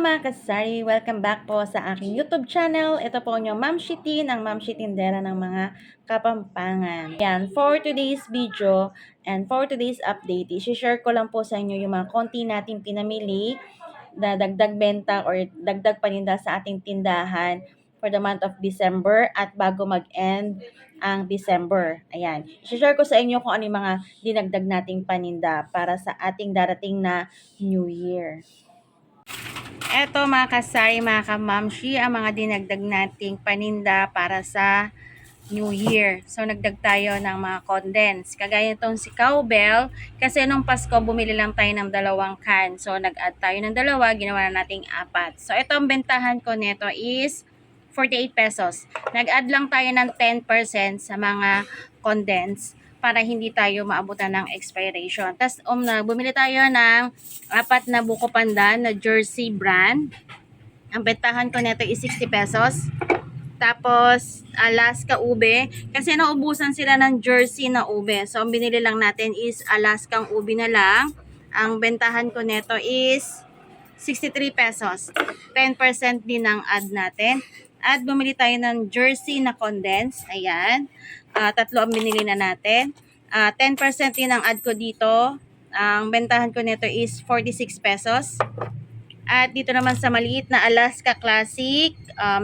mga kasari! Welcome back po sa aking YouTube channel. Ito po yung Ma'am Shitin, ang Ma'am Shitindera ng mga Kapampangan. Yan, for today's video and for today's update, i-share ko lang po sa inyo yung mga konti nating pinamili na dagdag benta or dagdag paninda sa ating tindahan for the month of December at bago mag-end ang December. Ayan, i-share ko sa inyo kung ano yung mga dinagdag nating paninda para sa ating darating na New Year. Eto mga kasari, mga kamamshi, ang mga dinagdag nating paninda para sa New Year. So, nagdag tayo ng mga condense. Kagaya itong si Cowbell, kasi nung Pasko, bumili lang tayo ng 2 can. So, nag-add tayo ng 2, ginawa na nating 4. So, ito ang bentahan ko nito is 48 pesos. Nag-add lang tayo ng 10% sa mga condense para hindi tayo maabutan ng expiration. Tapos, bumili tayo ng 4 na buko pandan na Jersey brand. Ang bentahan ko nito is 60 pesos. Tapos, Alaska ube. Kasi naubusan sila ng Jersey na ube. So, ang binili lang natin is Alaskang ube na lang. Ang bentahan ko nito is 63 pesos. 10% din ang add natin. At bumili tayo ng Jersey na condense. Ayan. 3 ang binili na natin. 10% din ang add ko dito. Ang bentahan ko nito is 46 pesos. At dito naman sa maliit na Alaska Classic,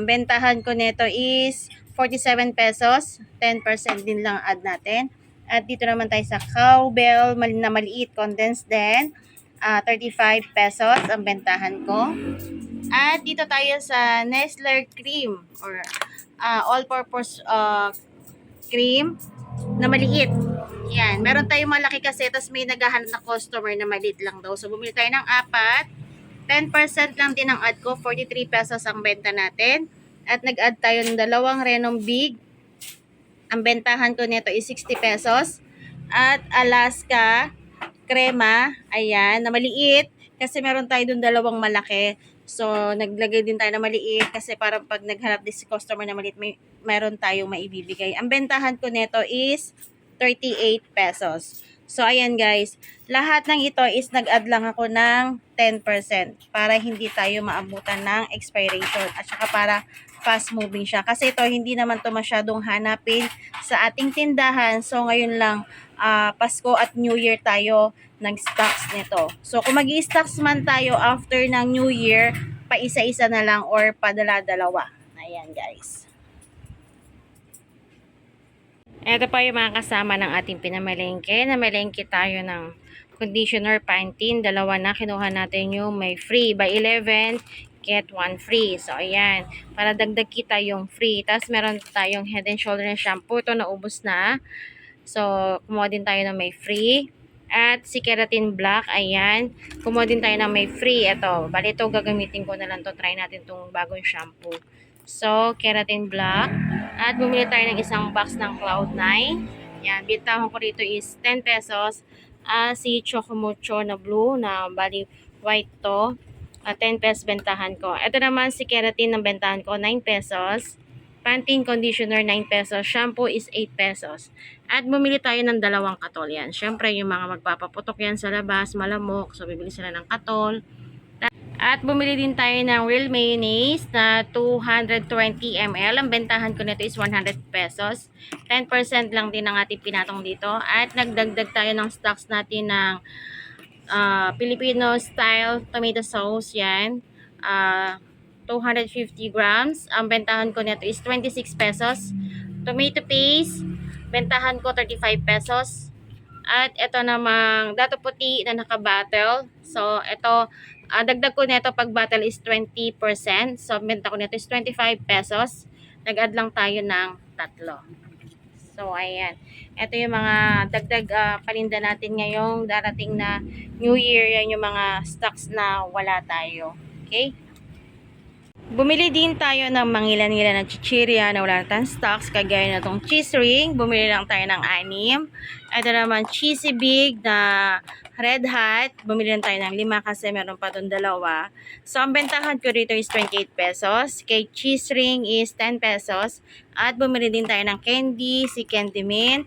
bentahan ko nito is 47 pesos. 10% din lang add natin. At dito naman tayo sa Cowbell na maliit condensed din. 35 pesos ang bentahan ko. At dito tayo sa Nestler cream or all-purpose cream na maliit. Yan. Meron tayong malaki kasi, tapos may naghahanap na customer na maliit lang daw. So, bumili tayo ng 4. 10% lang din ang add ko. 43 pesos ang benta natin. At nag-add tayo ng 2 Renom Big. Ang bentahan ko nito is 60 pesos. At Alaska Crema. Ayan, na maliit. Kasi meron tayo dun 2 malaki. So, naglagay din tayo na maliit. Kasi parang pag naghanap din si customer na maliit, meron tayong maibibigay. Ang bentahan ko nito is 38 pesos. So, ayan guys. Lahat ng ito is nag-add lang ako ng 10% para hindi tayo maabutan ng expiration at saka para fast moving siya. Kasi ito, hindi naman to masyadong hanapin sa ating tindahan. So, ngayon lang, Pasko at New Year tayo nag-stocks nito. So, kung mag-i-stocks man tayo after ng New Year, pa isa-isa na lang or padala-dalawa. Ayan guys. Ito pa yung mga kasama ng ating pinamalengke. Namalengke tayo ng conditioner Pantene. 2 na. Kinuha natin yung may free. By 11, get 1 free. So, ayan. Para dagdag kita yung free. Tapos, meron tayong Head and Shoulder na shampoo. Ito, naubos na. So, kumuha din tayo ng may free. At si Keratin Black, ayan. Kumuha din tayo ng may free. Ito, bali ito, gagamitin ko na lang to. Try natin itong bagong shampoo. So, Keratin Black. At bumili tayo ng isang box ng Cloud9. Yan, bintahon ko rito is 10 pesos. Si Chocomucho na blue, na bali white to. 10 pesos bentahan ko. Ito naman si Keratin ng bentahan ko, 9 pesos. Pantene conditioner, 9 pesos. Shampoo is 8 pesos. At bumili tayo ng 2 katol yan. Siyempre, yung mga magpapaputok yan sa labas, malamok. So, bibili sila ng katol. At bumili din tayo ng real mayonnaise na 220 ml. Ang bentahan ko nito is 100 pesos. 10% lang din ang ating pinatong dito. At nagdagdag tayo ng stocks natin ng Filipino style tomato sauce. Yan. 250 grams. Ang bentahan ko nito is 26 pesos. Tomato paste. Bentahan ko 35 pesos. At ito namang dato puti na naka-bottle. So, ito, dagdag ko nito pag bottle is 20%. So, benta ko nito is 25 pesos. Nag-add lang tayo ng 3. So, ayan. Ito yung mga dagdag paninda natin ngayong darating na New Year. Yan yung mga stocks na wala tayo. Okay? Bumili din tayo ng mangilan-ngilan na chichirya na wala na stocks. Kagaya na itong cheese ring. Bumili lang tayo ng 6. Ito naman cheesy big na red hot. Bumili lang tayo ng 5 kasi meron pa doon 2. So, ang bentahan ko rito is 28 pesos. Kay cheese ring is 10 pesos. At bumili din tayo ng candy. Si Candy Mint.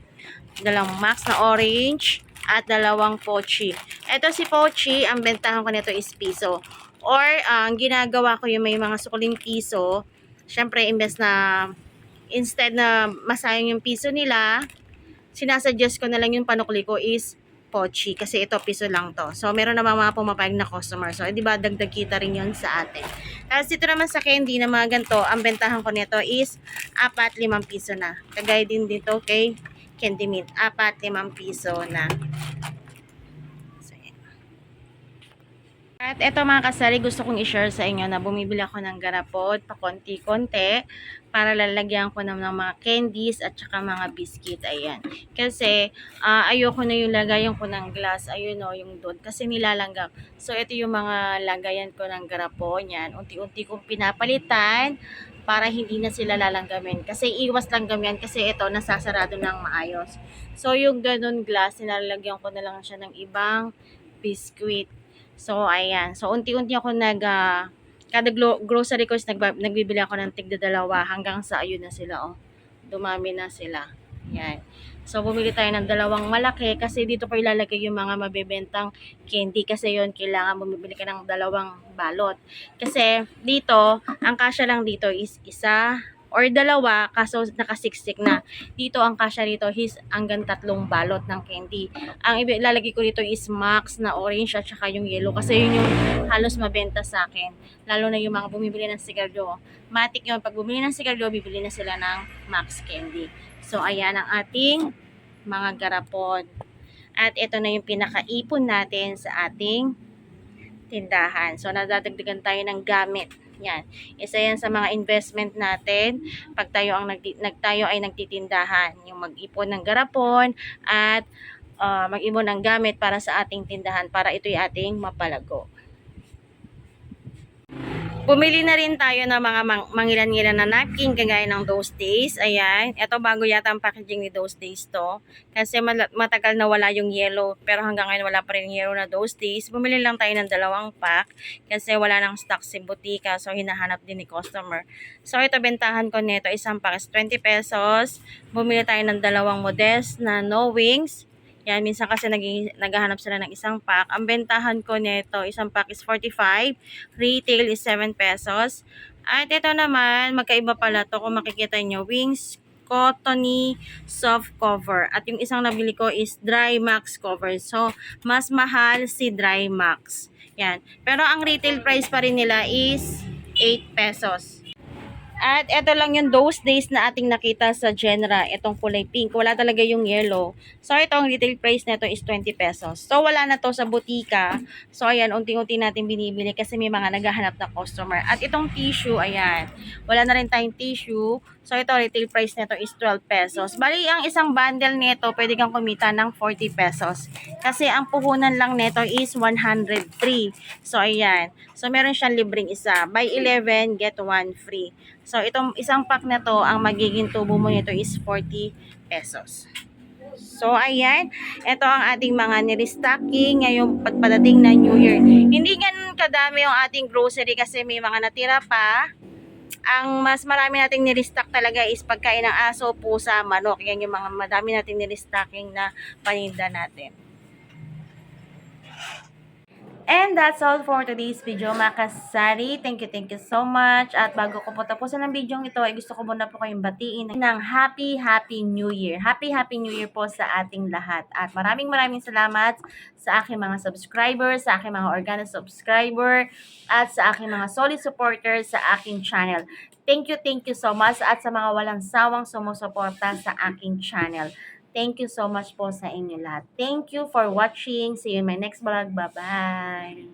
2 max na orange. At 2 pochi. Ito si pochi. Ang bentahan ko nito is piso. Or, ang ginagawa ko yung may mga sukuling piso, syempre, instead na masayang yung piso nila, sinasuggest ko na lang yung panukli ko is pochi kasi ito piso lang to. So meron namang mga pumapayag na customer. So di ba dagdag kita rin yun sa atin. Tapos dito naman sa candy na mga ganito, ang bentahan ko nito is 4-5 piso na. Kagaya din dito kay Candy Mint, 4-5 piso na. At eto mga kasari, gusto kong i-share sa inyo na bumibili ako ng garapod pa konti-konti para lalagyan ko ng mga candies at saka mga biscuit. Ayan. Kasi ayoko na yung lagayan ko ng glass. Ayun o, yung doon. Kasi nilalanggam. So ito yung mga lagayan ko ng garapon. Yan. Unti-unti kong pinapalitan para hindi na sila lalanggamin. Kasi iwas langgam yan kasi ito nasasarado ng maayos. So yung ganun glass, nilalagyan ko na lang siya ng ibang biscuit. So, ayan. So, unti-unti ako kada grocery ko is nagbibili ako ng tigda-dalawa hanggang sa ayun na sila, oh. Dumami na sila. Yan. So, bumili tayo ng dalawang malaki kasi dito ko ilalagay yung mga mabebentang candy kasi yon kailangan bumibili ka ng dalawang balot. Kasi dito, ang kasya lang dito is isa or dalawa kaso nakasiksik na. Dito ang kasya dito is hanggang 3 balot ng candy. Ang ilalagay ko dito is Max na orange at saka yung yellow kasi yun yung halos mabenta sa akin. Lalo na yung mga bumibili ng sigarilyo. Matik yun, pag bumili ng sigarilyo, bibili na sila ng Max candy. So ayan ang ating mga garapon. At ito na yung pinakaipon natin sa ating tindahan. So nadadagdagan tayo ng gamit. Yan. Isa yan sa mga investment natin pag tayo ay nagtitindahan. Yung mag-ipon ng garapon at mag-ipon ng gamit para sa ating tindahan para ito'y ating mapalago. Bumili na rin tayo ng mga mangilan-ngilan na napkin kagaya ng Those Days. Ayan. Ito bago yata ang packaging ni Those Days to. Kasi matagal na wala yung yellow. Pero hanggang ngayon wala pa rin yellow na Those Days. Bumili lang tayo ng 2 pack. Kasi wala nang stock si butika. So hinahanap din ni customer. So ito bentahan ko nito. Isang pack is 20 pesos. Bumili tayo ng 2 modest na no wings. Yan, minsan kasi naghahanap sila ng isang pack. Ang bentahan ko nito, isang pack is 45. Retail is 7 pesos. At ito naman, magkaiba pala to. Kung makikita nyo, wings, cottony, soft cover. At yung isang nabili ko is dry max cover. So, mas mahal si dry max. Yan. Pero ang retail price pa rin nila is 8 pesos. At ito lang yung Those Days na ating nakita sa Genera. Itong kulay pink. Wala talaga yung yellow. So, itong retail price nito is 20 pesos. So, wala na to sa butika. So, ayan, unti-unti natin binibili kasi may mga naghahanap na customer. At itong tissue, ayan. Wala na rin tayong tissue. So, ito, retail price nito is 12 pesos. Bali, ang isang bundle nito, pwede kang kumita ng 40 pesos. Kasi ang puhunan lang nito is 103. So, ayan. So, meron siyang libreng isa. Buy 11, get 1 free. So, itong isang pack na to, ang magiging tubo mo nito is 40 pesos. So, ayan. Ito ang ating mga nirestocking ngayong pagpadating na New Year. Hindi ganun kadami yung ating grocery kasi may mga natira pa. Ang mas marami nating nirestock talaga is pagkain ng aso, pusa, manok. Yan yung mga madami nating nirestocking na paninda natin. And that's all for today's video mga kasari. Thank you so much. At bago ko po tapusin ang video ito, ay gusto ko muna po kayong batiin ng Happy New Year. Happy New Year po sa ating lahat. At maraming salamat sa aking mga subscribers, sa aking mga organic subscriber, at sa aking mga solid supporters sa aking channel. Thank you so much at sa mga walang sawang sumusuporta sa aking channel. Thank you so much po sa inyo lahat. Thank you for watching. See you in my next vlog. Bye-bye.